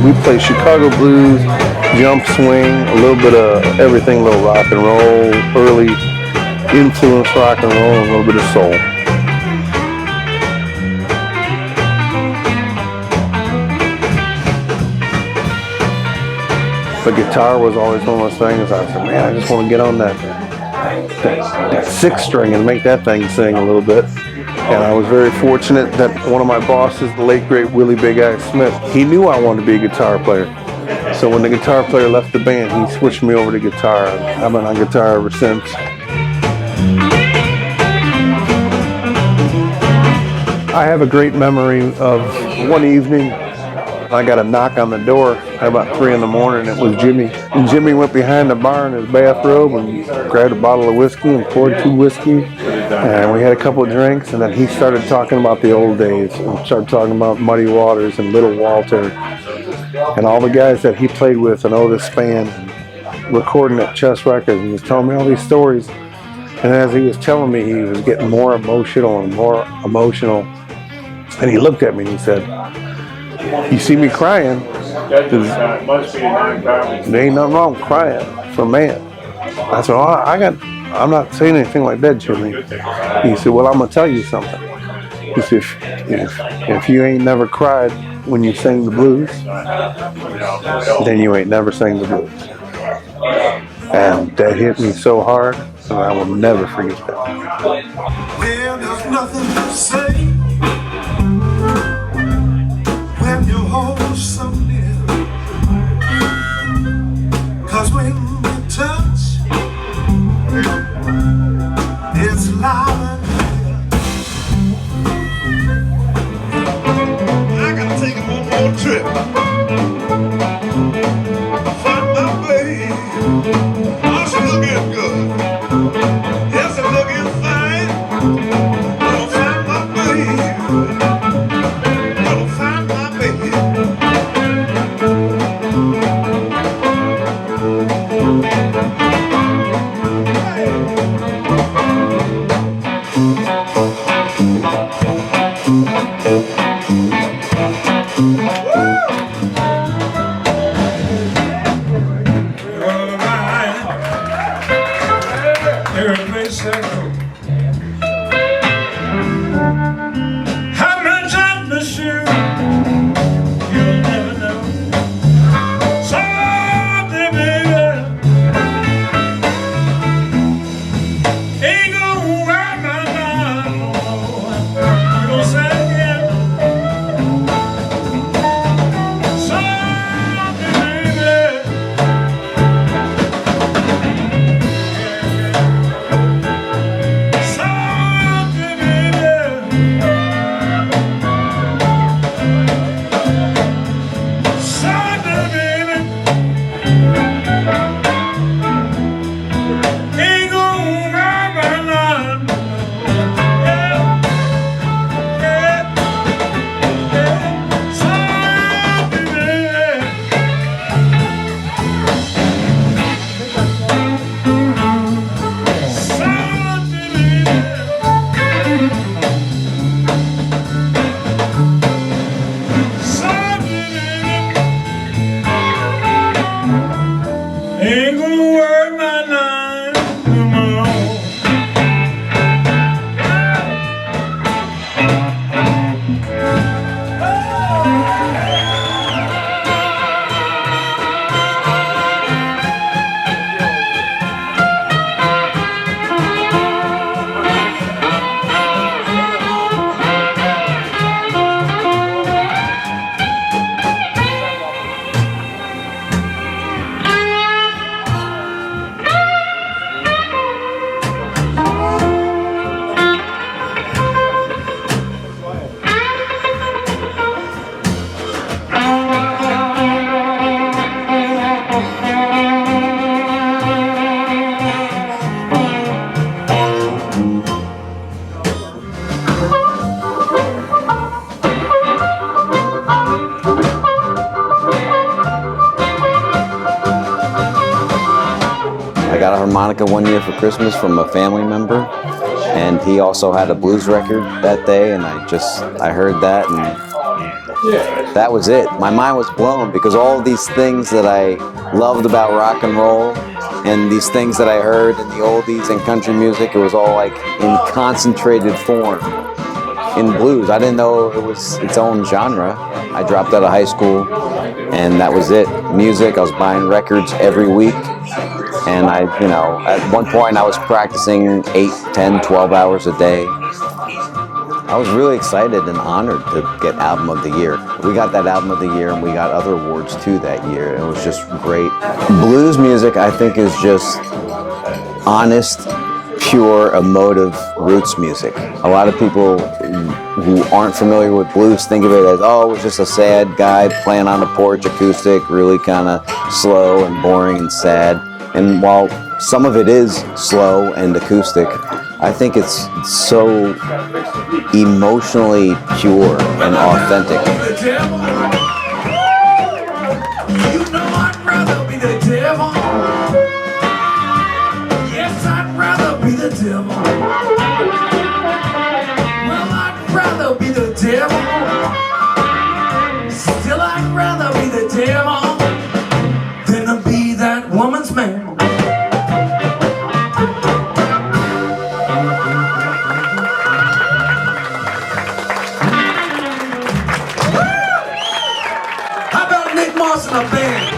We play Chicago blues, jump swing, a little bit of everything, a little rock and roll, early influence rock and roll, and a little bit of soul. The guitar was always one of those things. I said, man, I just want to get on that six string and make that thing sing a little bit. And I was very fortunate that one of my bosses, the late great Willie Big Eye Smith, he knew I wanted to be a guitar player. So when the guitar player left the band, he switched me over to guitar. I've been on guitar ever since. I have a great memory of one evening. I got a knock on the door at about 3 in the morning. It was Jimmy. And Jimmy went behind the bar in his bathrobe and grabbed a bottle of whiskey and poured 2 whiskey. And we had a couple of drinks, and then he started talking about the old days and started talking about Muddy Waters and Little Walter and all the guys that he played with and Otis Spann, recording at Chess Records, and he was telling me all these stories. And as he was telling me, he was getting more emotional and more emotional. And he looked at me and he said, "You see me crying? There ain't nothing wrong with crying for a man." I said, I'm not saying anything like that, Jimmy. He said, "Well, I'm going to tell you something." He said, if you ain't never cried when you sang the blues, then you ain't never sang the blues. And that hit me so hard, and I will never forget that. Well, there's nothing to say when you hold so near, 'cause when you touch, it's loud and clear. I gotta take it one more trip. Find my baby. Oh, she looking good. Yes, she looking fine. Gonna find my baby. harmonica one year for Christmas from a family member, and he also had a blues record that day, and I heard that, and that was it. My mind was blown because all these things that I loved about rock and roll and these things that I heard in the oldies and country music, it was all like in concentrated form in blues. I didn't know it was its own genre. I dropped out of high school and that was it. Music, I was buying records every week. And at one point I was practicing 8, 10, 12 hours a day. I was really excited and honored to get Album of the Year. We got that Album of the Year and we got other awards too that year. It was just great. Blues music, I think, is just honest, pure, emotive roots music. A lot of people who aren't familiar with blues think of it as, oh, it was just a sad guy playing on a porch acoustic, really kind of slow and boring and sad. And while some of it is slow and acoustic, I think it's so emotionally pure and authentic. You know I'd rather be the devil. Yes, I'd rather be the devil. Well, I'd rather be the devil. Still, I'd rather be the devil than to be that woman's man. How about Nick Moss and a band?